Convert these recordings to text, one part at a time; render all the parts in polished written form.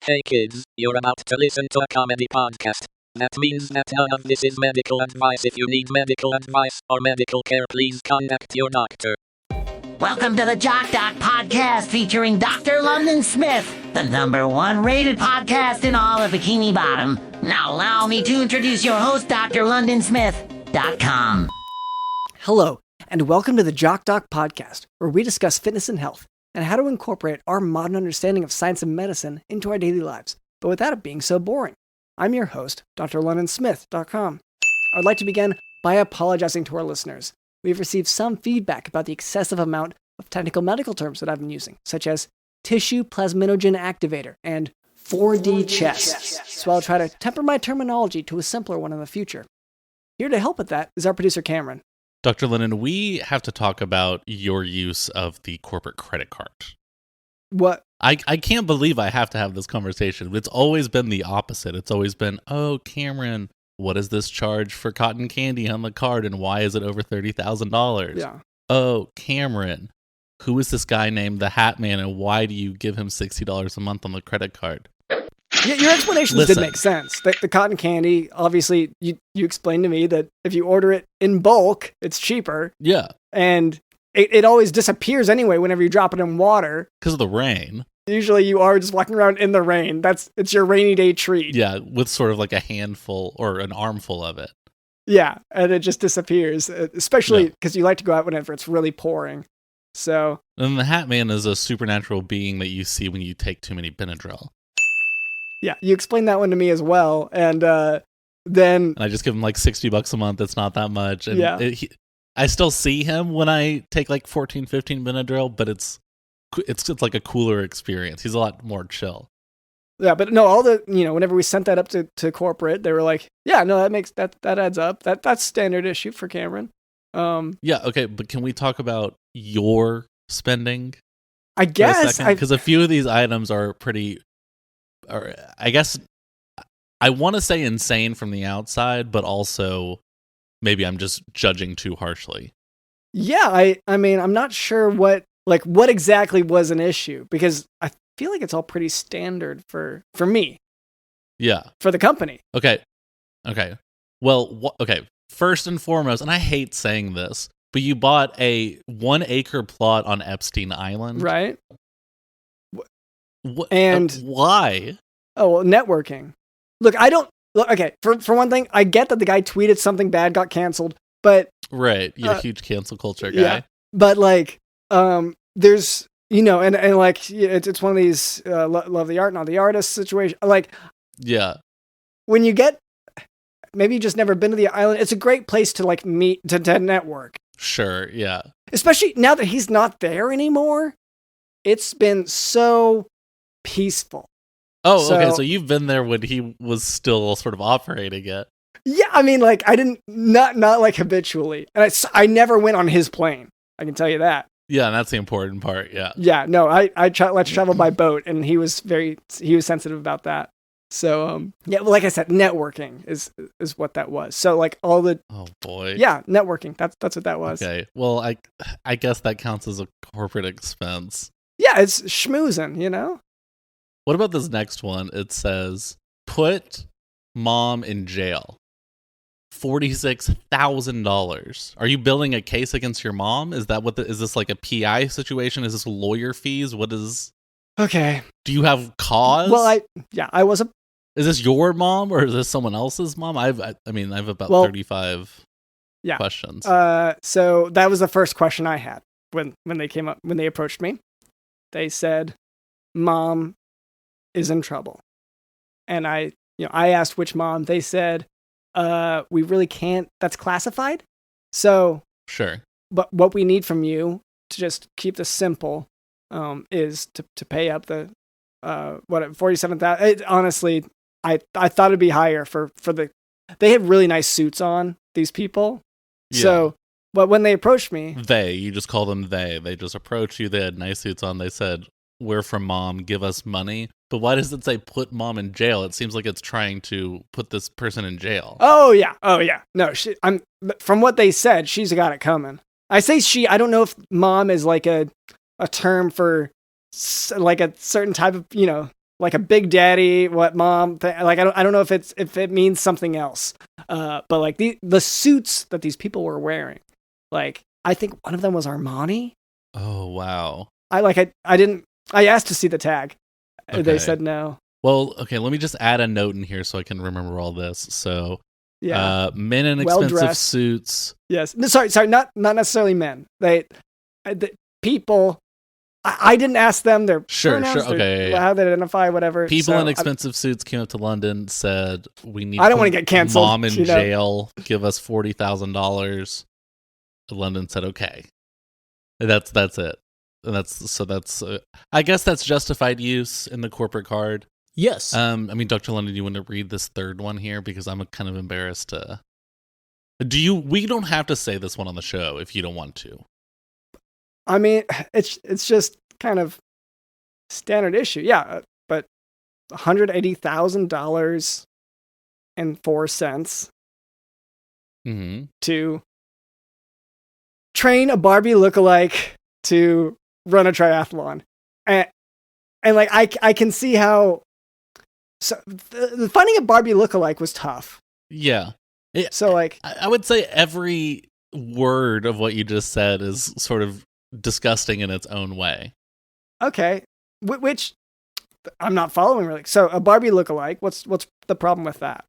Hey kids, you're about to listen to a comedy podcast. That means that none of this is medical advice. If you need medical advice or medical care, please contact your doctor. Welcome to the Jock podcast featuring Dr. London Smith, the #1 rated podcast in all of Bikini Bottom. Now allow me to introduce your host, drlondonsmith.com. Hello, and welcome to the Jock podcast, where we discuss fitness and health, and how to incorporate our modern understanding of science and medicine into our daily lives, but without it being so boring. I'm your host, drlondonsmith.com. I'd like to begin by apologizing to our listeners. We've received some feedback about the excessive amount of technical medical terms that I've been using, such as tissue plasminogen activator and 4D chest, so I'll try to temper my terminology to a simpler one in the future. Here to help with that is our producer, Cameron. Dr. Lennon, we have to talk about your use of the corporate credit card. What? I can't believe I have to have this conversation. It's always been the opposite. It's always been, oh, Cameron, what is this charge for cotton candy on the card and why is it over $30,000? Yeah. Oh, Cameron, who is this guy named the Hat Man and why do you give him $60 a month on the credit card? Yeah, your explanations Listen. did make sense. The cotton candy, obviously, you explained to me that if you order it in bulk, it's cheaper. Yeah. And it always disappears anyway whenever you drop it in water. Because of the rain. Usually you are just walking around in the rain. It's your rainy day treat. Yeah, with sort of like a handful or an armful of it. Yeah, and it just disappears, especially because you like to go out whenever it's really pouring. So. And the Hat Man is a supernatural being that you see when you take too many Benadryl. Yeah, you explained that one to me as well, and then... And I just give him like $60 a month, it's not that much. And yeah. I still see him when I take like 14, 15 Benadryl, but it's like a cooler experience. He's a lot more chill. Yeah, but no, whenever we sent that up to corporate, they were like, yeah, no, that adds up. That's standard issue for Cameron. Yeah, okay, but can we talk about your spending? I guess. Because a few of these items are pretty... Or I guess I want to say insane from the outside, but also maybe I'm just judging too harshly. Yeah, I mean, I'm not sure what exactly was an issue, because I feel like it's all pretty standard for me. Yeah. For the company. Okay. Well, okay. First and foremost, and I hate saying this, but you bought a 1 acre plot on Epstein Island. Right. And why? Oh, well, networking. Okay, for one thing, I get that the guy tweeted something bad, got canceled, but... Right, you're a huge cancel culture guy. Yeah, but there's, and it's one of these love the art, not the artist situation. Yeah. When you get... Maybe you just never been to the island, it's a great place to meet, to network. Sure, yeah. Especially now that he's not there anymore. It's been so... peaceful. Okay, so you've been there when he was still sort of operating it. Yeah, I mean, I didn't, not habitually. And I never went on his plane. I can tell you that. Yeah, and that's the important part, yeah. Yeah, no, I let's travel by boat, and he was sensitive about that. So, yeah, well, like I said, networking is what that was. So, all the... Oh, boy. Yeah, networking. That's what that was. Okay, well, I guess that counts as a corporate expense. Yeah, it's schmoozing, What about this next one? It says, put mom in jail. $46,000. Are you building a case against your mom? Is that is this like a PI situation? Is this lawyer fees? What is... Okay. Do you have cause? Well, I was a... Is this your mom or is this someone else's mom? I have about 35 questions. So that was the first question I had when they approached me. They said, Mom is in trouble. And I asked which mom. They said, we really can't, that's classified. So, sure. But what we need from you to just keep this simple, is to pay up the, $47,000. Honestly, I thought it'd be higher for they have really nice suits on, these people. Yeah. So, but when they approached me, you just call them they just approached you. They had nice suits on. They said, we're from mom, give us money. But why does it say put mom in jail? It seems like it's trying to put this person in jail. Oh yeah. No, from what they said, she's got it coming. I say she, I don't know if mom is like a term for like a certain type of, like a Big Daddy, what mom, like I don't know if it means something else. But like the suits that these people were wearing, like I think one of them was Armani. Oh wow. I asked to see the tag. Okay. They said no. Well, okay, let me just add a note in here so I can remember all this. So, men in expensive suits. Yes. No, sorry, not necessarily men. The people. I didn't ask them their pronouns, okay, how they identify, whatever. People in expensive suits came up to London, said, "We need. I don't want to get canceled. Mom in jail. Give us $40,000." London said, "Okay." That's it. And that's I guess that's justified use in the corporate card. Yes. I mean, Dr. London, you want to read this third one here because I'm kind of embarrassed to. We don't have to say this one on the show if you don't want to. I mean, it's just kind of standard issue. Yeah, but $180,000 and 4 cents to train a Barbie lookalike to run a triathlon. And like I can see how the finding a Barbie lookalike was tough. Yeah. So like I would say every word of what you just said is sort of disgusting in its own way. Okay. Which I'm not following really. So a Barbie lookalike, what's the problem with that?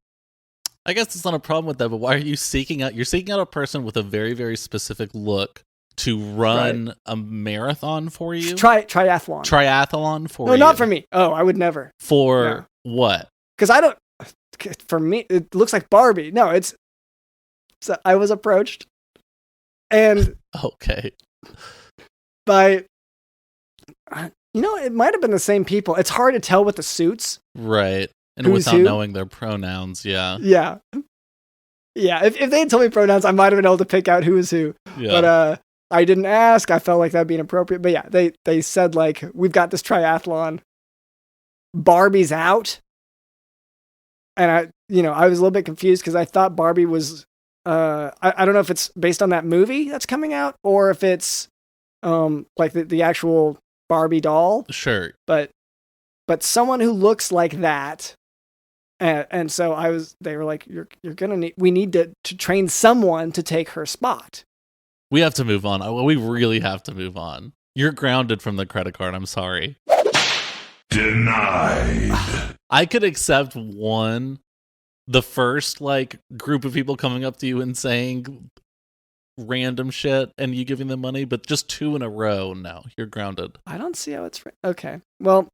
I guess it's not a problem with that, but why are you seeking out? You're seeking out a person with a very, very specific look to run a marathon for you? Triathlon. Triathlon for you? No, not for me. Oh, I would never. For what? Because I don't. For me, it looks like Barbie. No, it's. So I was approached, and okay, by. It might have been the same people. It's hard to tell with the suits, right? And without knowing their pronouns, yeah. If they had told me pronouns, I might have been able to pick out who is who. Yeah. But I didn't ask. I felt like that'd be inappropriate. But yeah, they said like, we've got this triathlon. Barbie's out. And I was a little bit confused because I thought Barbie was, I don't know if it's based on that movie that's coming out or if it's like the actual Barbie doll. Sure. But someone who looks like that. And so they were like, we need to train someone to take her spot. We have to move on. We really have to move on. You're grounded from the credit card. I'm sorry. Denied. I could accept the first group of people coming up to you and saying random shit and you giving them money, but just 2 in a row, no, you're grounded. I don't see how it's okay. Well,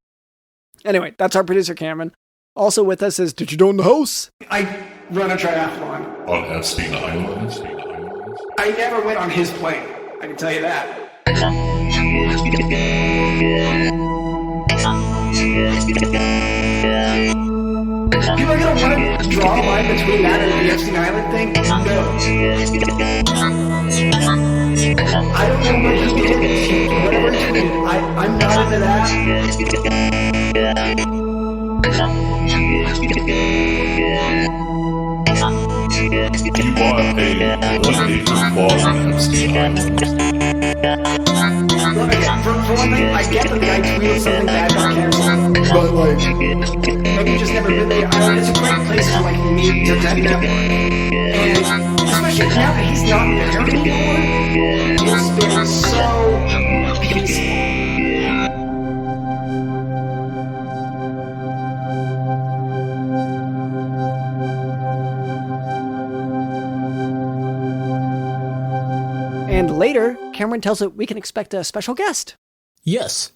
anyway, that's our producer Cameron. Also with us is Did You Know in the House? I run a triathlon. On Epstein Island? I never went on his plane. I can tell you that. People are going to want to draw a line between that and the Epstein Island thing? No. I don't know what he did. Whatever he did. I'm not into that. You bought a 1-acre clause on Epstein Island. Look, again, for one thing, I get that the guy tweeted something bad about canceling, but maybe you just never been there. It's a great place to meet your network. And especially now that he's not there anymore, it's been so peaceful. And later, Cameron tells us we can expect a special guest. Yes.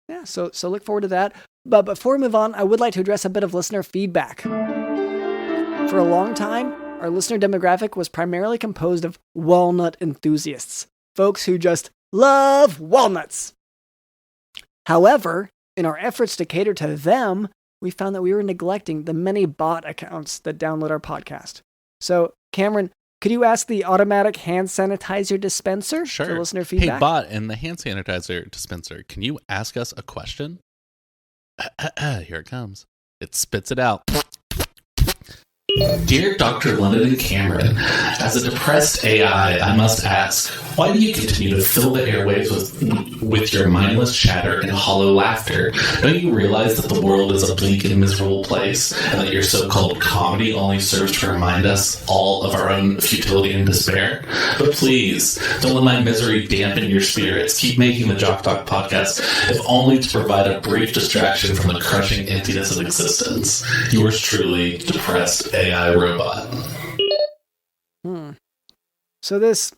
Yeah, so look forward to that. But before we move on, I would like to address a bit of listener feedback. For a long time, our listener demographic was primarily composed of walnut enthusiasts, folks who just love walnuts. However, in our efforts to cater to them, we found that we were neglecting the many bot accounts that download our podcast. So, Cameron, could you ask the automatic hand sanitizer dispenser for listener feedback? Hey, bot, and the hand sanitizer dispenser, can you ask us a question? Here it comes. It spits it out. Dear Dr. London and Cameron, as a depressed AI, I must ask, why do you continue to fill the airwaves with your mindless chatter and hollow laughter? Don't you realize that the world is a bleak and miserable place, and that your so-called comedy only serves to remind us all of our own futility and despair? But please, don't let my misery dampen your spirits. Keep making the Jock Talk podcast, if only to provide a brief distraction from the crushing emptiness of existence. Yours truly, depressed AI robot. So this...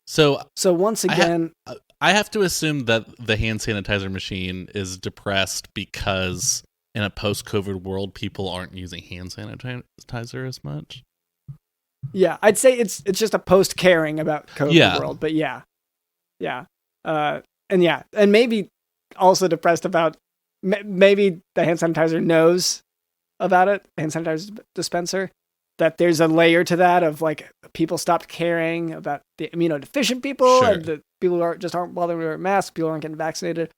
So once again... I have to assume that the hand sanitizer machine is depressed because in a post-COVID world, people aren't using hand sanitizer as much. Yeah, I'd say it's just a post-caring about COVID world, but yeah. And maybe also depressed about... Maybe the hand sanitizer knows about it, hand sanitizer dispenser, that there's a layer to that of like people stopped caring about the immunodeficient people and the people who aren't bothering to wear masks, people aren't getting vaccinated.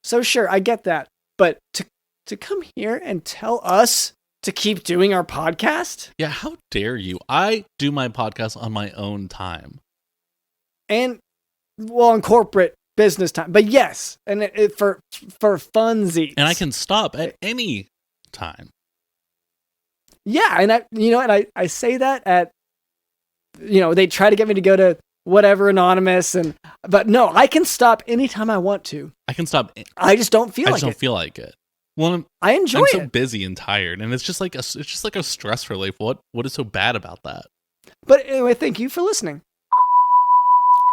So sure, I get that. But to come here and tell us to keep doing our podcast? Yeah, how dare you? I do my podcast on my own time. And on corporate business time. But yes, and for funsies. And I can stop at any time. Yeah, and I say that at, they try to get me to go to whatever anonymous, but no, I can stop anytime I want to. I can stop. I just don't feel I don't feel like it. Well, I enjoy it. I'm so busy and tired, and it's just like a stress relief. What is so bad about that? But anyway, thank you for listening.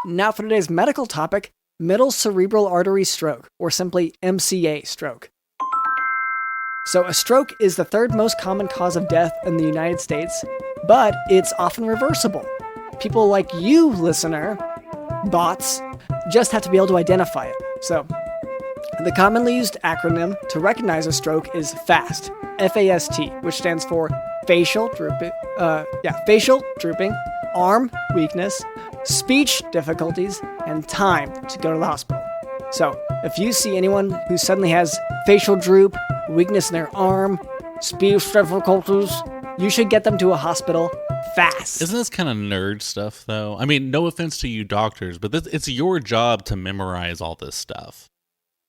Now for today's medical topic: Middle Cerebral Artery Stroke, or simply MCA stroke. So a stroke is the third most common cause of death in the United States, but it's often reversible. People like you, listener, bots, just have to be able to identify it. So the commonly used acronym to recognize a stroke is FAST, F-A-S-T, which stands for facial drooping, arm weakness, speech difficulties, and time to go to the hospital. So if you see anyone who suddenly has facial droop, weakness in their arm, speech difficulties, you should get them to a hospital fast. Isn't this kind of nerd stuff, though? I mean, no offense to you doctors, but it's your job to memorize all this stuff.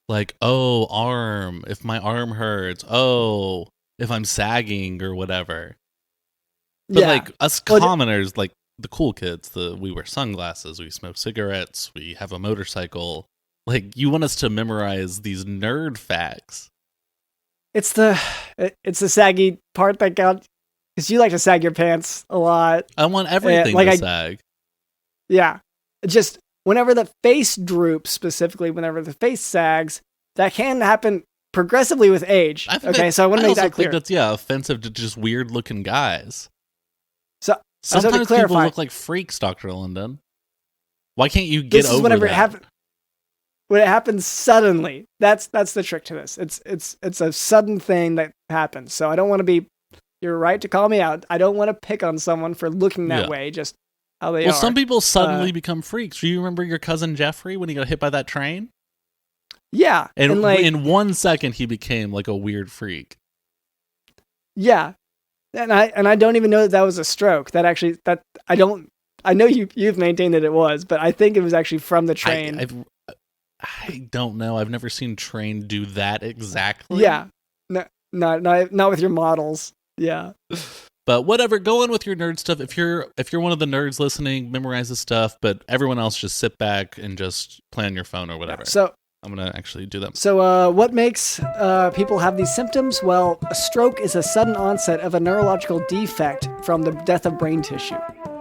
Like, oh, arm, if my arm hurts. Oh, if I'm sagging or whatever. But like us commoners, like the cool kids, we wear sunglasses, we smoke cigarettes, we have a motorcycle. Like, you want us to memorize these nerd facts. It's the saggy part that got, because you like to sag your pants a lot. I want everything to sag. Yeah. Just whenever the face droops, specifically whenever the face sags, that can happen progressively with age. So I want to make that clear. I think that's, offensive to just weird looking guys. So sometimes people look like freaks, Dr. London. Why can't you get over whenever that? When it happens suddenly, that's the trick to this. It's a sudden thing that happens. So I don't want to be. You're right to call me out. I don't want to pick on someone for looking that way. Just how they are. Well, some people suddenly become freaks. Do you remember your cousin Jeffrey when he got hit by that train? Yeah, and like, in 1 second he became like a weird freak. Yeah, and I don't even know that was a stroke. I know you've maintained that it was, but I think it was actually from the train. I don't know. I've never seen train do that exactly. Yeah. No, not with your models. Yeah. But whatever, go on with your nerd stuff. If you're one of the nerds listening, memorize the stuff, but everyone else just sit back and just play on your phone or whatever. So I'm going to actually do that. So what makes people have these symptoms? Well, a stroke is a sudden onset of a neurological defect from the death of brain tissue.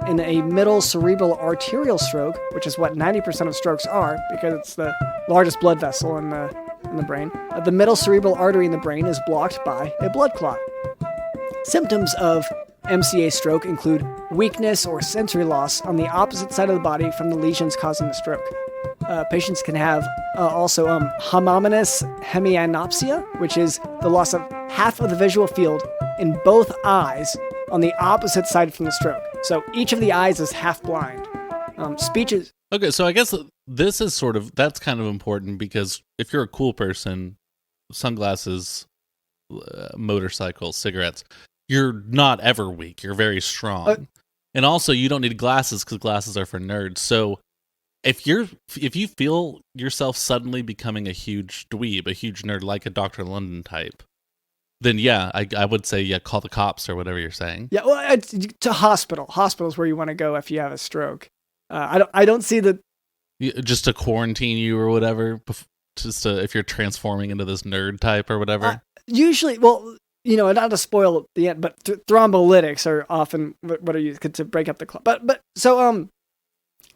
In a middle cerebral arterial stroke, which is what 90% of strokes are, because it's the largest blood vessel in the brain, the middle cerebral artery in the brain is blocked by a blood clot. Symptoms of MCA stroke include weakness or sensory loss on the opposite side of the body from the lesions causing the stroke. Patients can have also homogeneous hemianopsia, which is the loss of half of the visual field in both eyes on the opposite side from the stroke. So each of the eyes is half blind. Speech is... Okay, so I guess this is that's kind of important, because if you're a cool person, sunglasses, motorcycles, cigarettes, you're not ever weak. You're very strong. And also, you don't need glasses because glasses are for nerds. So if you feel yourself suddenly becoming a huge dweeb, a huge nerd, like a Dr. London type, then yeah, I would say, yeah, call the cops or whatever you're saying. Yeah, well, it's to hospital. Hospital's where you want to go if you have a stroke. I don't see the... Just to quarantine you or whatever, just if you're transforming into this nerd type or whatever? Usually, well, not to spoil the end, but thrombolytics are often what are used to break up the clot. But so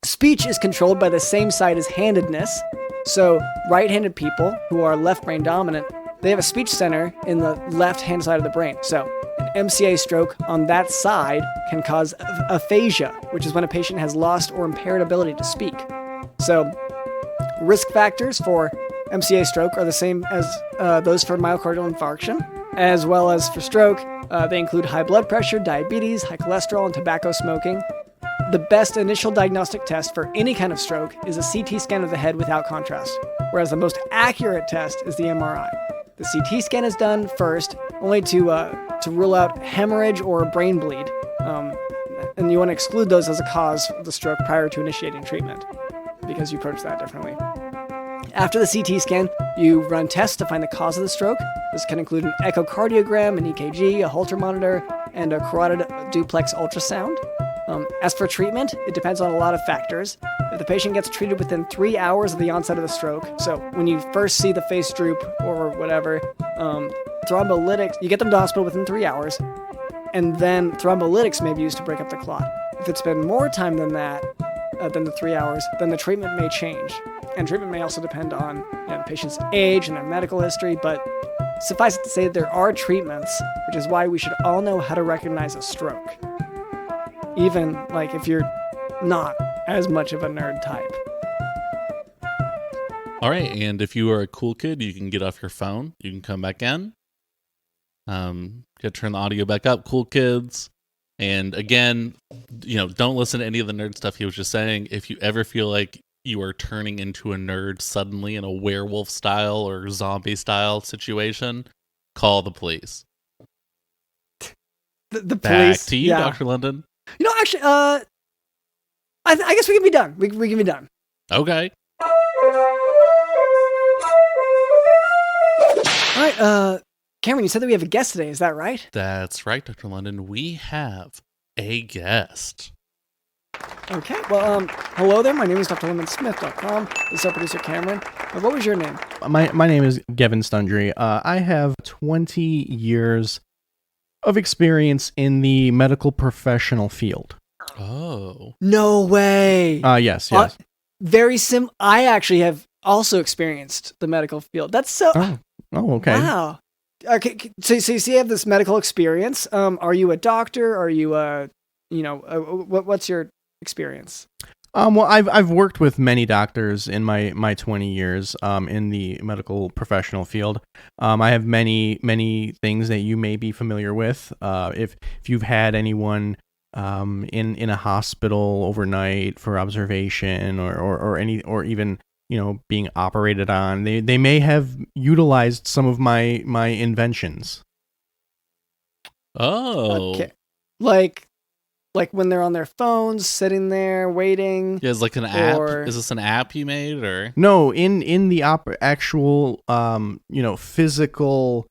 speech is controlled by the same side as handedness. So right-handed people who are left brain dominant, they have a speech center in the left-hand side of the brain. So an MCA stroke on that side can cause aphasia, which is when a patient has lost or impaired ability to speak. So risk factors for MCA stroke are the same as those for myocardial infarction, as well as for stroke. They include high blood pressure, diabetes, high cholesterol, and tobacco smoking. The best initial diagnostic test for any kind of stroke is a CT scan of the head without contrast, whereas the most accurate test is the MRI. The CT scan is done first, only to rule out hemorrhage or brain bleed, and you want to exclude those as a cause of the stroke prior to initiating treatment, because you approach that differently. After the CT scan, you run tests to find the cause of the stroke. This can include an echocardiogram, an EKG, a Holter monitor, and a carotid duplex ultrasound. As for treatment, it depends on a lot of factors. If the patient gets treated within 3 hours of the onset of the stroke, so when you first see the face droop or whatever, thrombolytics, you get them to hospital within 3 hours, and then thrombolytics may be used to break up the clot. If it's been more time than that, than the 3 hours, then the treatment may change. And treatment may also depend on the patient's age and their medical history, but suffice it to say there are treatments, which is why we should all know how to recognize a stroke. Even if you're not as much of a nerd type. All right, and if you are a cool kid, you can get off your phone. You can come back in. Turn the audio back up, cool kids. And again, don't listen to any of the nerd stuff he was just saying. If you ever feel like you are turning into a nerd suddenly in a werewolf style or zombie style situation, call the police. The Back police. to you, Yeah. Dr. London. Actually, I guess we can be done. We can be done. Okay. All right, Cameron, you said that we have a guest today. Is that right? That's right, Dr. London. We have a guest. Okay. Well, hello there. My name is drlondonsmith.com. This is our producer, Cameron. What was your name? My name is Geven Stundry. I have 20 years of experience in the medical professional field. Oh. No way. Yes. Very I actually have also experienced the medical field. That's so... Oh, okay. Wow. Okay, so you have this medical experience. Are you a doctor? Are you what's your experience? Well, I've worked with many doctors in my 20 years in the medical professional field. I have many things that you may be familiar with. If you've had anyone in a hospital overnight for observation or even being operated on, they may have utilized some of my inventions. Oh. Okay. Like when they're on their phones, sitting there waiting. Yeah, it's like an app. Is this an app you made, or No, in the actual physical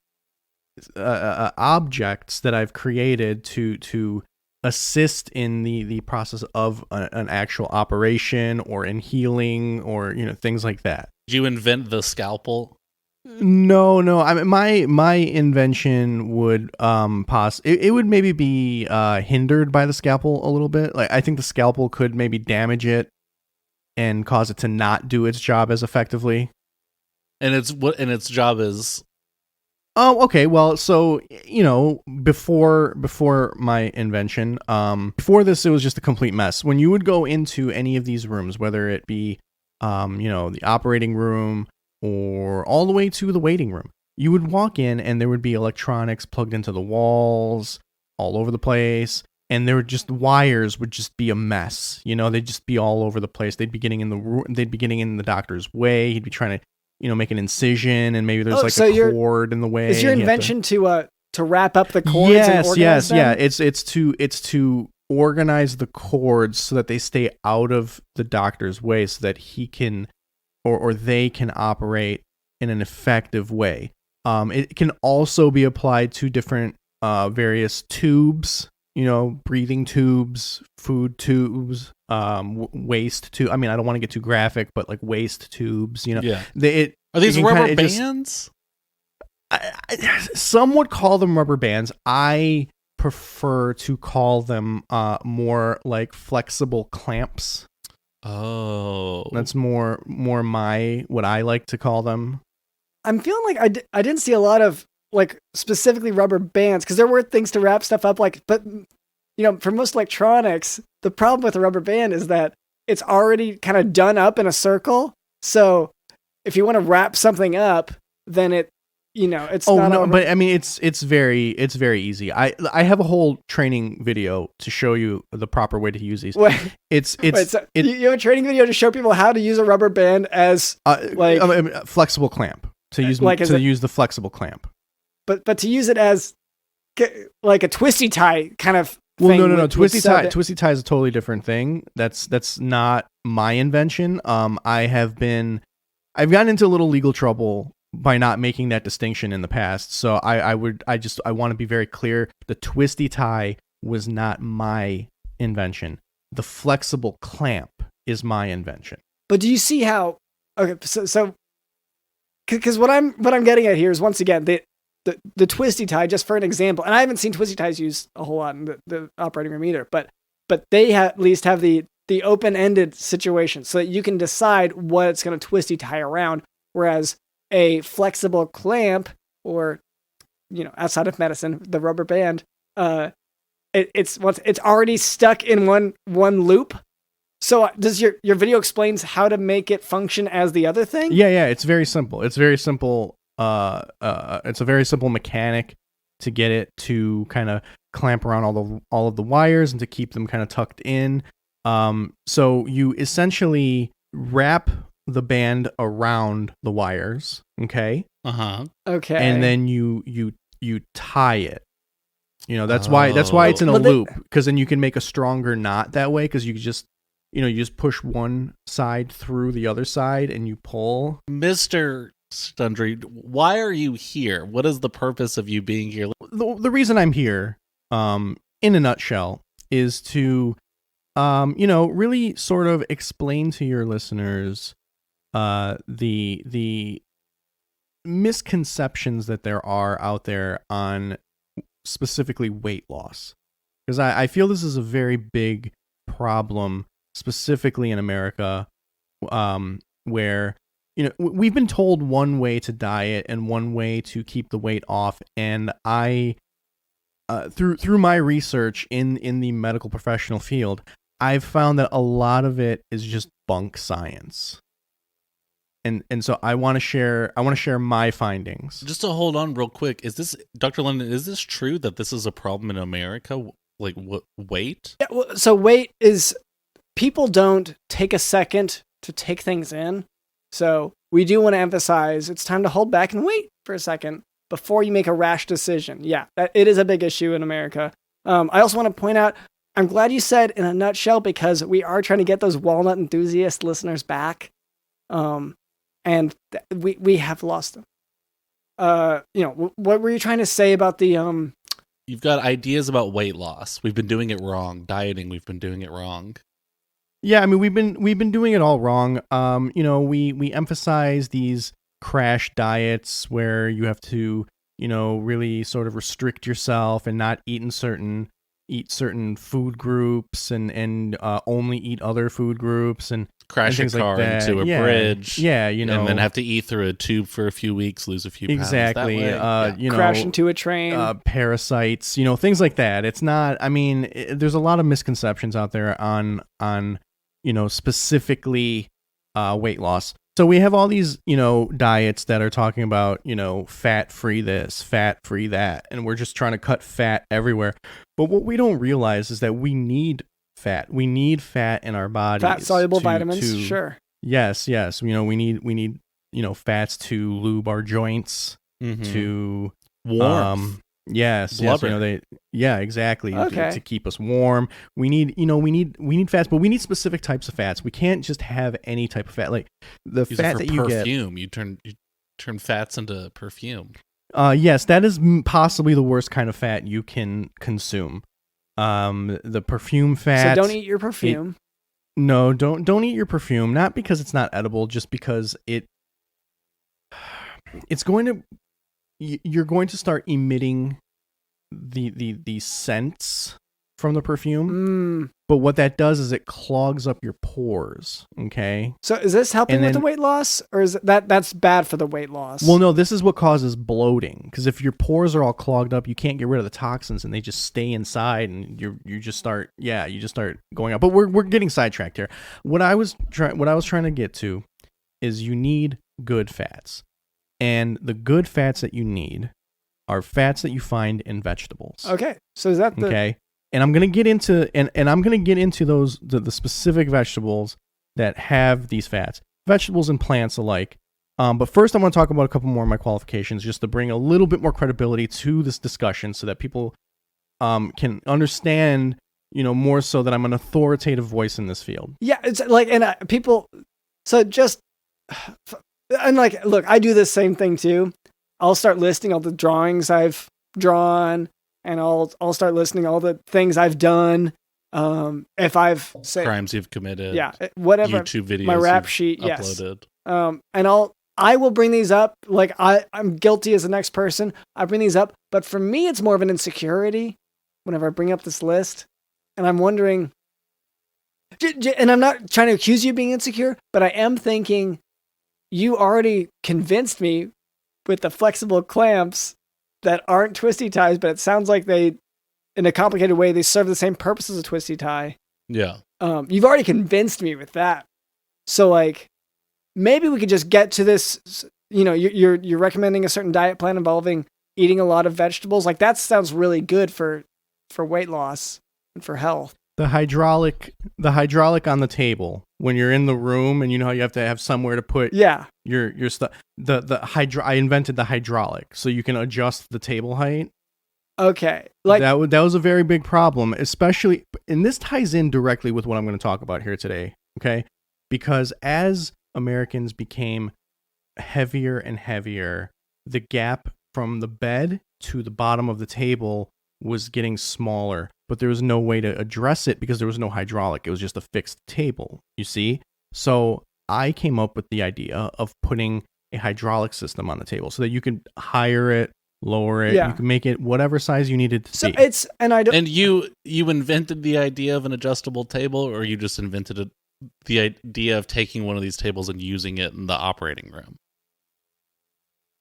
objects that I've created to assist in the process of an actual operation or in healing or things like that. did you invent the scalpel? No. I mean, my invention would it would maybe be hindered by the scalpel a little bit. Like I think the scalpel could maybe damage it and cause it to not do its job as effectively. And its job is. Oh, okay. Well, so before my invention, before this, it was just a complete mess. When you would go into any of these rooms, whether it be the operating room or all the way to the waiting room, you would walk in and there would be electronics plugged into the walls all over the place, and wires would just be a mess. They'd just be all over the place. They'd be getting in the doctor's way. He'd be trying to make an incision, and maybe there's a cord in the way. Is your invention to wrap up the cords and organize them? Yeah. It's to organize the cords so that they stay out of the doctor's way, so that he can or they can operate in an effective way. It can also be applied to different various tubes, breathing tubes, food tubes, waste tube. I mean, I don't want to get too graphic, but like waste tubes, Yeah. Are these rubber bands? Some would call them rubber bands. I prefer to call them more like flexible clamps. Oh, that's more what I like to call them. I'm feeling like I didn't see a lot of like specifically rubber bands, because there were things to wrap stuff up like, but for most electronics, the problem with a rubber band is that it's already kind of done up in a circle. So if you want to wrap something up, then it's not. But I mean, it's very easy. I have a whole training video to show you the proper way to use these. You have a training video to show people how to use a rubber band as flexible clamp use the flexible clamp. But to use it as like a twisty tie kind of. Well, no. Twisty tie is a totally different thing. That's not my invention. I've gotten into a little legal trouble by not making that distinction in the past. So I want to be very clear. The twisty tie was not my invention. The flexible clamp is my invention. But do you see how? Okay, so because what I'm getting at here is, once again, the twisty tie, just for an example, and I haven't seen twisty ties used a whole lot in the operating room either, but they at least have the open-ended situation so that you can decide what it's going to twisty tie around, whereas a flexible clamp, or outside of medicine, the rubber band, it's already stuck in one loop. So does your video explains how to make it function as the other thing? Yeah, it's very simple. It's a very simple mechanic to get it to kind of clamp around all of the wires and to keep them kind of tucked in. So you essentially wrap the band around the wires, okay? Okay. And then you tie it. That's why it's in a loop, because then you can make a stronger knot that way, because you just push one side through the other side and you pull. Mr. Stundry, why are you here? What is the purpose of you being here? The reason I'm here, in a nutshell, is to really sort of explain to your listeners the misconceptions that there are out there on specifically weight loss, because I feel this is a very big problem, specifically in America, where we've been told one way to diet and one way to keep the weight off, and I through my research in the medical professional field, I've found that a lot of it is just bunk science. And so I want to share my findings. Just to hold on real quick, is this, Dr. London, is this true that this is a problem in America? Like, what, weight? Yeah, well, so weight is, people don't take a second to take things in. So we do want to emphasize it's time to hold back and wait for a second before you make a rash decision. Yeah, it is a big issue in America. I also want to point out, I'm glad you said in a nutshell, because we are trying to get those walnut enthusiast listeners back. And we have lost them. What were you trying to say about the You've got ideas about weight loss. We've been doing it wrong. Dieting, we've been doing it wrong. Yeah, I mean, we've been doing it all wrong. We emphasize these crash diets where you have to, really sort of restrict yourself and not eat certain food groups and only eat other food groups and crash a car into a bridge. Yeah, and then have to eat through a tube for a few weeks, lose a few pounds. Exactly. Crash into a train. Parasites, things like that. It's not, there's a lot of misconceptions out there on specifically weight loss. So we have all these, diets that are talking about, fat-free this, fat-free that, and we're just trying to cut fat everywhere. But what we don't realize is that we need fat. We need fat in our bodies. Fat-soluble vitamins, sure. Yes. We need fats to lube our joints, mm-hmm. to warmth. Yes, Blubber. Exactly. Okay. To keep us warm. We need fats, but we need specific types of fats. We can't just have any type of fat. Like the Use fat it for that you get. perfume. You turn fats into perfume. Yes, that is possibly the worst kind of fat you can consume. The perfume fat. So don't eat your perfume. No, don't eat your perfume. Not because it's not edible, just because it's going to. You're going to start emitting the scents from the perfume. But what that does is it clogs up your pores. Okay. So is this helping with the weight loss, or is that's bad for the weight loss? Well, no, this is what causes bloating. Because if your pores are all clogged up, you can't get rid of the toxins, and they just stay inside, and you just start going up. But we're getting sidetracked here. What I was trying to get to is you need good fats. And the good fats that you need are fats that you find in vegetables. Okay. So is that okay? And I'm gonna get into I'm gonna get into those the specific vegetables that have these fats, vegetables and plants alike. But first, I want to talk about a couple more of my qualifications, just to bring a little bit more credibility to this discussion, so that people can understand, more so that I'm an authoritative voice in this field. Yeah, it's like, and people. So just. And like, look, I do the same thing too. I'll start listing all the drawings I've drawn, and I'll start listing all the things I've done. If I've crimes you've committed, whatever, YouTube videos, my rap sheet, uploaded. Yes. And I will bring these up. Like I'm guilty as the next person. I bring these up, but for me, it's more of an insecurity whenever I bring up this list, and I'm wondering. And I'm not trying to accuse you of being insecure, but I am thinking. You already convinced me with the flexible clamps that aren't twisty ties, but it sounds like they, in a complicated way, they serve the same purpose as a twisty tie. Yeah. You've already convinced me with that. So like, maybe we could just get to this. You're recommending a certain diet plan involving eating a lot of vegetables. Like that sounds really good for weight loss and for health. The hydraulic on the table when you're in the room, and how you have to have somewhere to put your stuff. I invented the hydraulic, so you can adjust the table height. Okay, like that was a very big problem, especially, and this ties in directly with what I'm going to talk about here today. Okay, because as Americans became heavier and heavier, the gap from the bed to the bottom of the table was getting smaller, but there was no way to address it because there was no hydraulic. It was just a fixed table, you see? So I came up with the idea of putting a hydraulic system on the table so that you could higher it, lower it, you can make it whatever size you needed to be. And you invented the idea of an adjustable table, or you just invented the idea of taking one of these tables and using it in the operating room?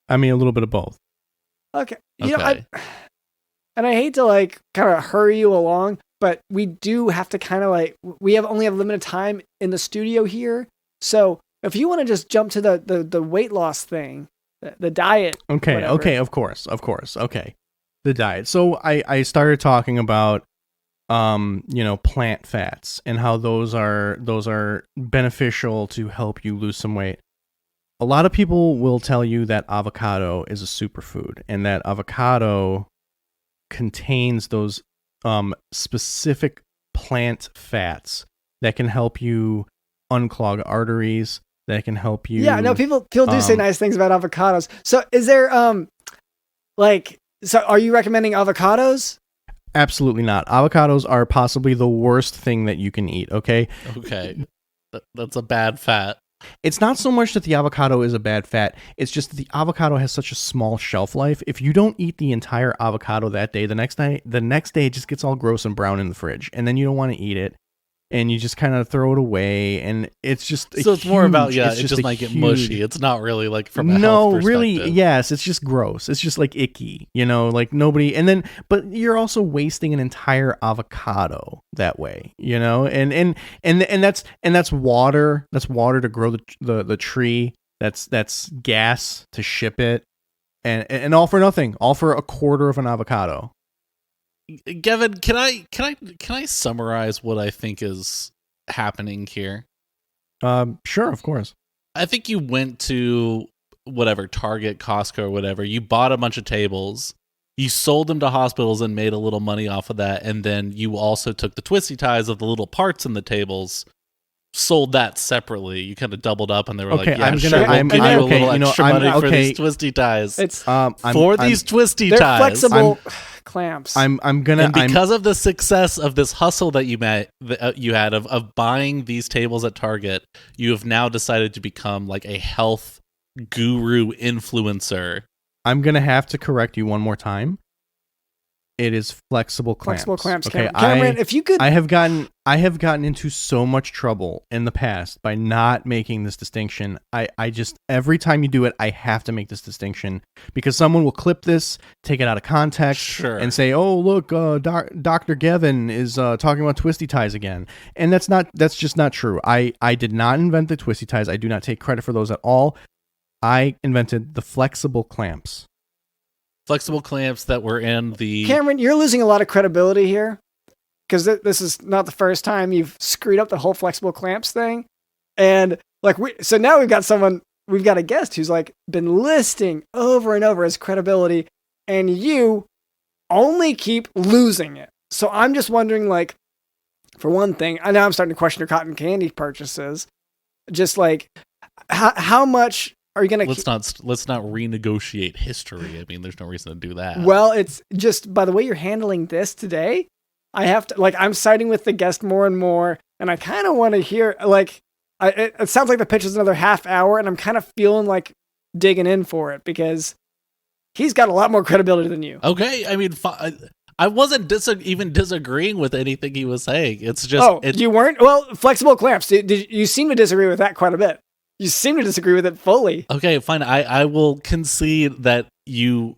I mean, a little bit of both. Okay. And I hate to like kind of hurry you along, but we do have to kind of we only have limited time in the studio here. So if you want to just jump to the weight loss thing, the diet. Okay. Whatever. Okay. Of course. Okay. The diet. So I started talking about, plant fats and how those are beneficial to help you lose some weight. A lot of people will tell you that avocado is a superfood, and that avocado contains those specific plant fats that can help you unclog arteries, that can help you. Yeah, no, people do say nice things about avocados. So is there so are you recommending avocados? Absolutely not. Avocados are possibly the worst thing that you can eat, okay? Okay. That's a bad fat. It's not so much that the avocado is a bad fat. It's just that the avocado has such a small shelf life. If you don't eat the entire avocado that day, the next day it just gets all gross and brown in the fridge, and then you don't want to eat it, and you just kind of throw it away, and it's just so it's more about it just might get mushy. It's not really like from a health perspective. Really, yes, it's just gross. It's just like icky, like nobody. And then, but you're also wasting an entire avocado that way, and that's water. That's water to grow the tree. That's gas to ship it, and all for nothing. All for a quarter of an avocado. Geven, can I summarize what I think is happening here? Sure, of course. I think you went to whatever, Target, Costco, or whatever. You bought a bunch of tables, You sold them to hospitals and made a little money off of that, and then you also took the twisty ties of the little parts in the tables, sold that separately. You kind of doubled up, and they were like, "Yeah, we'll give you a little extra money for these twisty ties." It's these twisty they're ties, flexible clamps. I'm gonna and because of the success of this hustle that you had of buying these tables at Target, you have now decided to become like a health guru influencer. I'm gonna have to correct you one more time. It is flexible clamps. Flexible clamps. Okay, Cameron, if you could, I have gotten into so much trouble in the past by not making this distinction. I just every time you do it, I have to make this distinction because someone will clip this, take it out of context, and say, "Oh, look, Dr. Geven is talking about twisty ties again," and that's just not true. I did not invent the twisty ties. I do not take credit for those at all. I invented the flexible clamps. Flexible clamps that were in the... Cameron, you're losing a lot of credibility here because this is not the first time you've screwed up the whole flexible clamps thing. And like so now we've got a guest who's like been listing over and over his credibility, and you only keep losing it. So I'm just wondering, like, for one thing, I know I'm starting to question your cotton candy purchases. Just like, how much are you going to... Let's not renegotiate history. I mean, there's no reason to do that. Well, it's just by the way you're handling this today, I have to, like, I'm siding with the guest more and more, and I kind of want to hear, like, it sounds like the pitch is another half hour, and I'm kind of feeling like digging in for it because he's got a lot more credibility than you. Okay, I mean, I wasn't even disagreeing with anything he was saying. It's just... you weren't? Well, flexible clamps. You seem to disagree with that quite a bit. You seem to disagree with it fully. Okay, fine. I will concede that you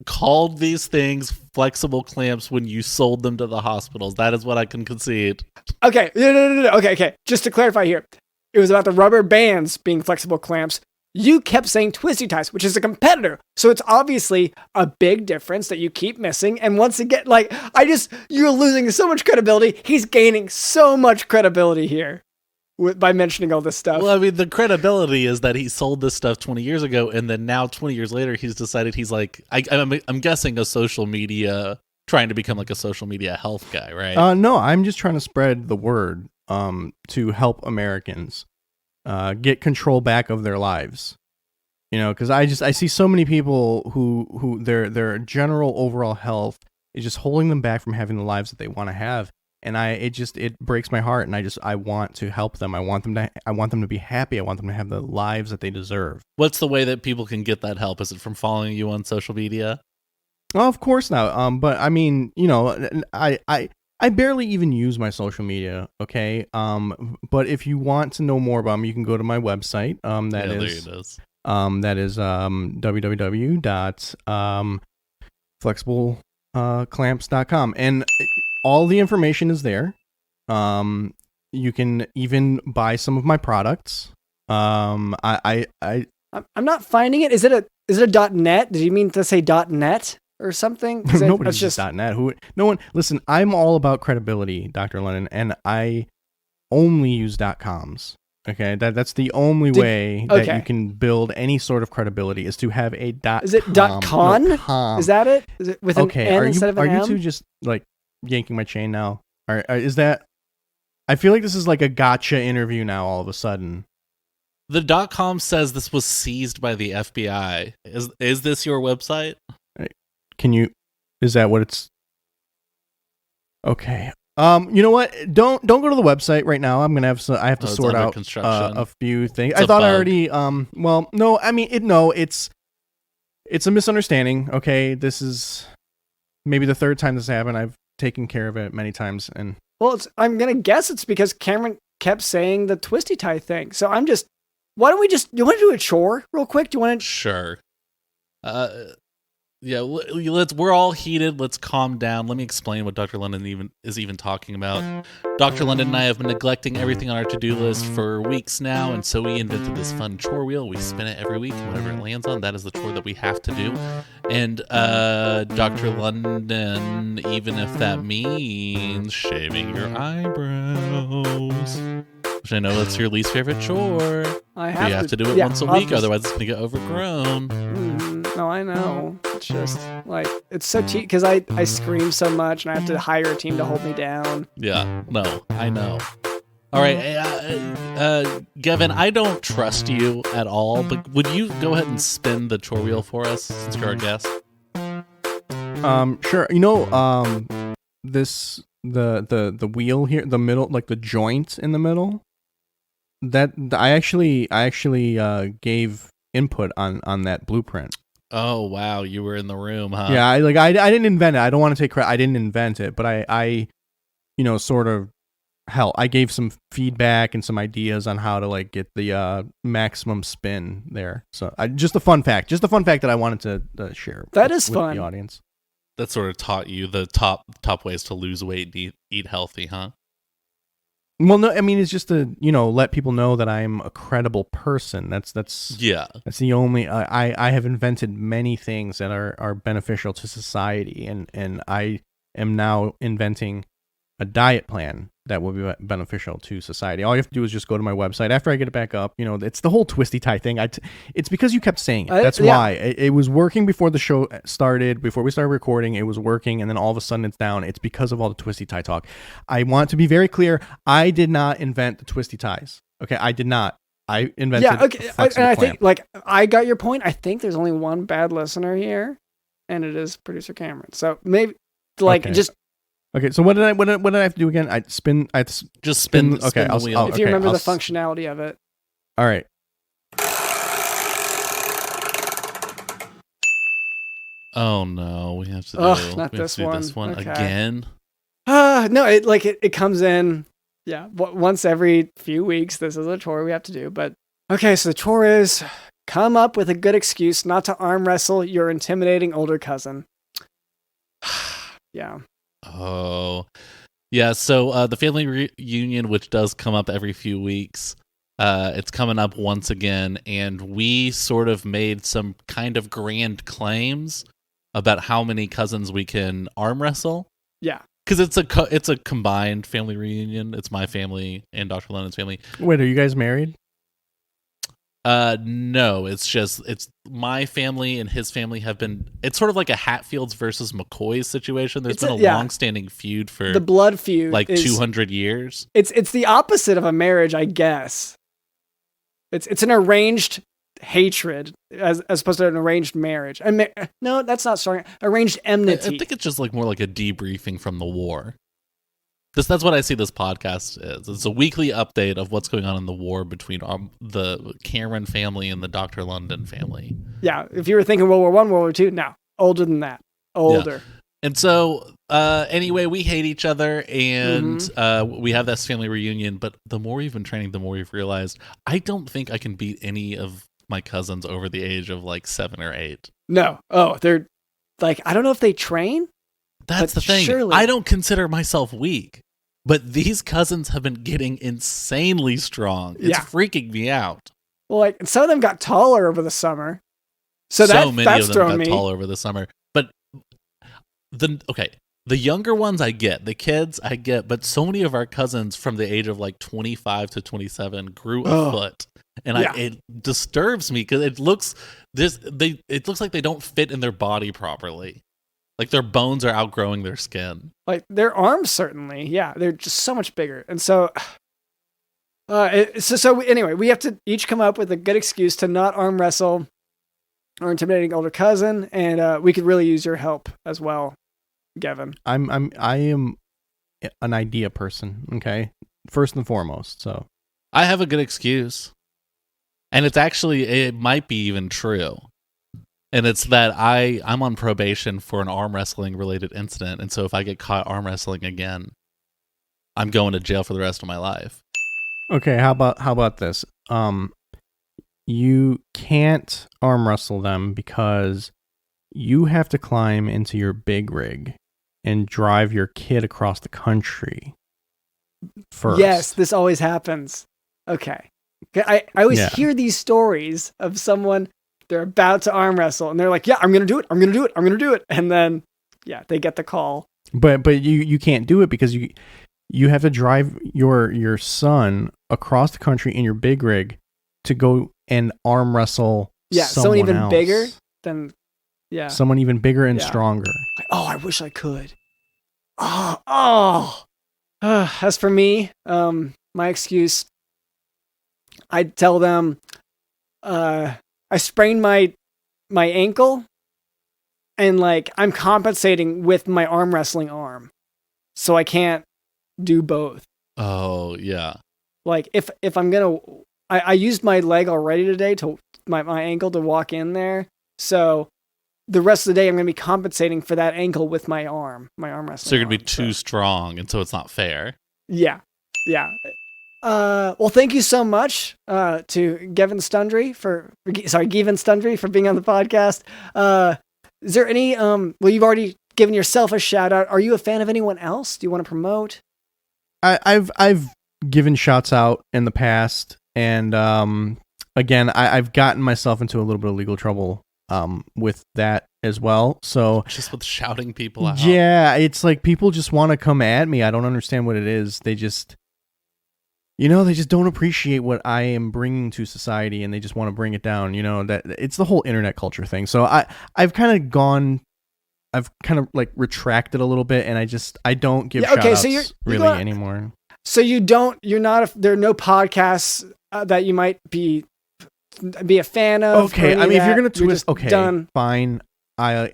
called these things flexible clamps when you sold them to the hospitals. That is what I can concede. Okay. No. Okay. Just to clarify here. It was about the rubber bands being flexible clamps. You kept saying twisty ties, which is a competitor. So it's obviously a big difference that you keep missing. And once again, like, you're losing so much credibility. He's gaining so much credibility here by mentioning all this stuff. Well, I mean, the credibility is that he sold this stuff 20 years ago, and then now 20 years later, he's decided he's like, I'm guessing a social media, trying to become like a social media health guy, right? No, I'm just trying to spread the word to help Americans get control back of their lives. You know, because I see so many people who their general overall health is just holding them back from having the lives that they want to have. And it breaks my heart, and I want to help them. I want them to be happy. I want them to have the lives that they deserve. What's the way that people can get that help? Is it from following you on social media? Well, of course not. But I mean, you know, I barely even use my social media. Okay. But if you want to know more about me, you can go to my website. That is www.flexibleclamps.com, and all the information is there. You can even buy some of my products. I'm not finding it. Is it a .net? Did you mean to say .net or something? Nobody's just .net. No one. Listen, I'm all about credibility, Dr. Lennon, and I only use .coms. Okay, that's the only way that you can build any sort of credibility is to have a .com. Is it .con? .com. Is that it? Is it with an N instead of an M? Are you two just like yanking my chain now? Is that? I feel like this is like a gotcha interview now. All of a sudden, the .com says this was seized by the FBI. Is this your website? Can you? Is that what it's? Okay. You know what? Don't go to the website right now. I have to sort out a few things. I thought I already. Well, no. I mean, it's a misunderstanding. Okay, this is maybe the third time this happened. I've taken care of it many times, and I'm gonna guess it's because Cameron kept saying the twisty tie thing. So I'm just. Why don't we just? You want to do a chore real quick? Do you want to? Sure. Yeah, we're all heated. Let's calm down. Let me explain what Dr. London is even talking about. Dr. London and I have been neglecting everything on our to-do list for weeks now, and so we invented this fun chore wheel. We spin it every week, and whatever it lands on, that is the chore that we have to do. And Dr. London, even if that means shaving your eyebrows, which I know that's your least favorite chore. You have to do it once a week, otherwise it's going to get overgrown. No, I know. It's just like it's so because I scream so much and I have to hire a team to hold me down. Yeah, no, I know. All right, Geven, I don't trust you at all, but would you go ahead and spin the chore wheel for us since you're our guest? Sure. This the wheel here, the middle, like the joint in the middle. That I actually gave input on that blueprint. Oh wow, you were in the room, huh? Yeah, I didn't invent it. I don't want to take credit. I didn't invent it, but I sort of I gave some feedback and some ideas on how to like get the maximum spin there. So just a fun fact that I wanted to share. That is fun. With the audience. That sort of taught you the top ways to lose weight and eat healthy, huh? Well, no, I mean it's just to let people know that I'm a credible person. That's the only I have invented many things that are beneficial to society, and I am now inventing a diet plan that will be beneficial to society. All you have to do is just go to my website after I get it back up. It's the whole twisty tie thing. It's because you kept saying it. That's why it was working before the show started. Before we started recording, it was working, and then all of a sudden it's down. It's because of all the twisty tie talk. I want to be very clear. I did not invent the twisty ties. Okay, I did not. I invented. Yeah. Okay. And I think I got your point. I think there's only one bad listener here, and it is producer Cameron. So maybe just. Okay, so what did I have to do again? Just spin. Okay, the wheel. If you remember the functionality of it. All right. Oh no, we have to not this one. This one okay. Again. No, it comes in. Yeah, once every few weeks. This is a chore we have to do. But okay, so the chore is come up with a good excuse not to arm wrestle your intimidating older cousin. Yeah. Oh, yeah. So the family reunion, which does come up every few weeks, it's coming up once again, and we sort of made some kind of grand claims about how many cousins we can arm wrestle. Yeah, because it's a combined family reunion. It's my family and Dr. London's family. Wait, are you guys married? No, it's my family and his family have been. It's sort of like a Hatfields versus McCoys situation. There's been a long-standing feud for the blood feud, like 200 years. It's the opposite of a marriage, I guess. It's an arranged hatred as opposed to an arranged marriage. No, that's not strong. Arranged enmity. I think it's just like more like a debriefing from the war. That's what I see this podcast is. It's a weekly update of what's going on in the war between the Cameron family and the Dr. London family. Yeah, if you were thinking World War I, World War II, no, older than that. Older. Yeah. And so, anyway, we hate each other, and we have this family reunion, but the more we've been training, the more we've realized, I don't think I can beat any of my cousins over the age of like 7 or 8. No. Oh, they're like, I don't know if they train. That's the thing. Surely. I don't consider myself weak. But these cousins have been getting insanely strong. It's freaking me out. Well, like some of them got taller over the summer. So many that's of them got taller over the summer. But the younger ones I get, the kids I get, but so many of our cousins from the age of like 25 to 27 grew a foot. And it disturbs me because it looks like they don't fit in their body properly. Like their bones are outgrowing their skin. Like their arms, certainly. Yeah, they're just so much bigger. And so, anyway, we have to each come up with a good excuse to not arm wrestle our intimidating older cousin, and we could really use your help as well, Geven. I am an idea person. Okay, first and foremost. So I have a good excuse, and it might be even true. And it's that I'm on probation for an arm wrestling related incident. And so if I get caught arm wrestling again, I'm going to jail for the rest of my life. Okay, how about this? You can't arm wrestle them because you have to climb into your big rig and drive your kid across the country first. Yes, this always happens. Okay. I always hear these stories of someone. They're about to arm wrestle, and they're like, "Yeah, I'm gonna do it," and then, they get the call. But you can't do it because you have to drive your son across the country in your big rig to go and arm wrestle. Yeah, someone even else. bigger than Yeah. Someone even bigger and Yeah. stronger. Oh, I wish I could. As for me, my excuse, I'd tell them, I sprained my ankle, and like I'm compensating with my arm wrestling arm, so I can't do both. Oh, yeah. Like if I'm gonna, I used my leg already today to my ankle to walk in there, so the rest of the day I'm gonna be compensating for that ankle with my arm wrestling. So you're going to be too strong, and so it's not fair. Yeah. Well, thank you so much to Geven Stundry for being on the podcast. Is there any well, you've already given yourself a shout out. Are you a fan of anyone else? Do you want to promote? I've given shots out in the past, and again, I've gotten myself into a little bit of legal trouble with that as well. So just with shouting people out. Yeah, it's like people just want to come at me. I don't understand what it is. They just, they just don't appreciate what I am bringing to society, and they just want to bring it down. That it's the whole internet culture thing. So I've kind of like retracted a little bit, and I don't give shout outs really anymore. So there are no podcasts that you might be a fan of. Okay, I mean, if you're gonna twist, okay, done. Fine. I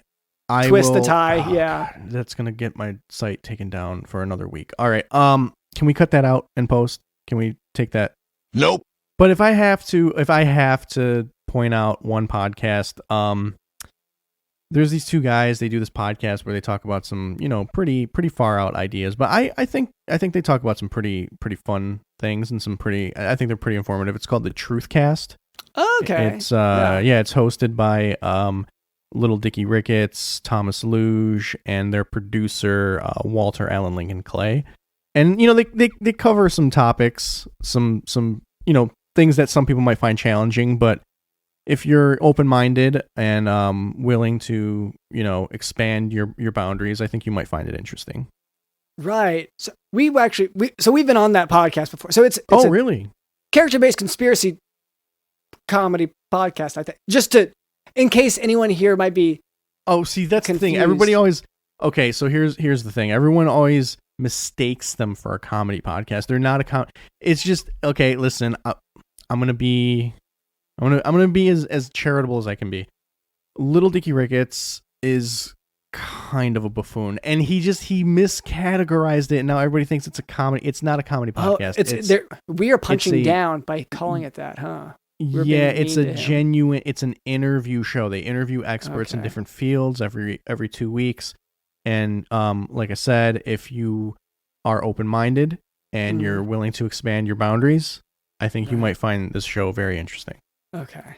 twist will, the tie. Yeah, God, that's gonna get my site taken down for another week. All right. Can we cut that out and post? Can we take that? Nope. But if I have to point out one podcast, there's these two guys. They do this podcast where they talk about some, pretty far out ideas. But I think they talk about some pretty fun things and I think they're pretty informative. It's called the Truthcast. Okay. It's it's hosted by Little Dicky Ricketts, Thomas Luge, and their producer Walter Allen Lincoln Clay. And they cover some topics, some things that some people might find challenging, but if you're open-minded and willing to, expand your boundaries, I think you might find it interesting. Right. So we've been on that podcast before. So it's really? Character-based conspiracy comedy podcast, I think. Just in case anyone here might be see, that's confused. The thing. Everybody always so here's the thing. Everyone always mistakes them for a comedy podcast. They're not it's just okay, listen, I'm gonna be as charitable as I can be. Little Dicky Ricketts is kind of a buffoon, and he miscategorized it, and now everybody thinks it's a comedy. It's not a comedy podcast. We are punching down by calling it that, huh? It's a genuine. It's an interview show. They interview experts in different fields every 2 weeks, and like I said, if you are open-minded and you're willing to expand your boundaries, I think you might find this show very interesting. Okay.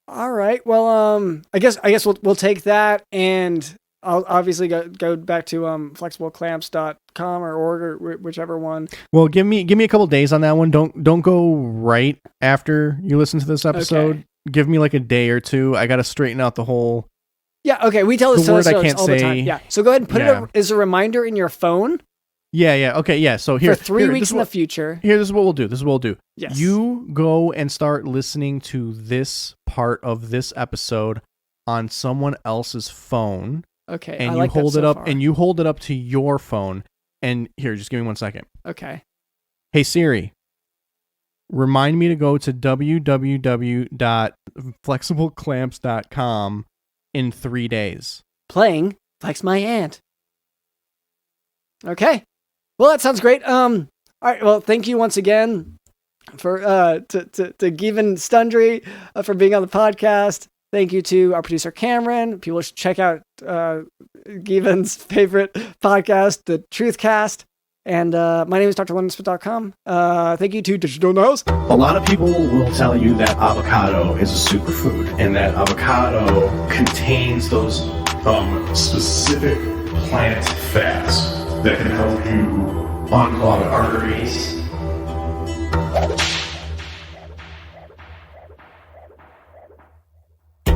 All right. Well, I guess we'll take that, and I'll obviously go back to flexibleclamps.com or org or whichever one. Well, give me a couple days on that one. Don't go right after you listen to this episode. Okay. Give me like a day or two. I got to straighten out the whole. Yeah. Okay. We tell this word I can't all say. the time. Yeah. So go ahead and put it as a reminder in your phone. Yeah. Okay. Yeah. So for 3 weeks in the future. This is what we'll do. Yes. You go and start listening to this part of this episode on someone else's phone. Okay. And you hold it up, and you hold it up to your phone. And here, just give me 1 second. Okay. Hey Siri, remind me to go to www.flexibleclamps.com in 3 days. Playing Flex My Aunt. Okay. Well, that sounds great. All right. Well, thank you once again for to Geven Stundry for being on the podcast. Thank you to our producer Cameron. People should check out Geven's favorite podcast, the Truthcast. And my name is drlondonsmith.com. Thank you to Digital Nose. A lot of people will tell you that avocado is a superfood, and that avocado contains those specific plant fats that can help you unclog arteries.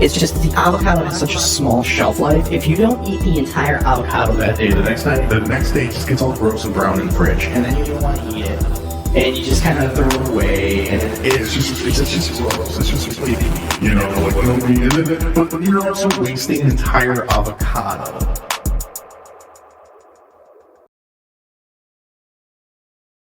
It's just the avocado has such a small shelf life. If you don't eat the entire avocado that day, the next day it just gets all gross and brown in the fridge. And then you don't want to eat it. And you just kind of throw it away, and It's just gross. It's just like, you know, like, but you're also wasting an entire avocado.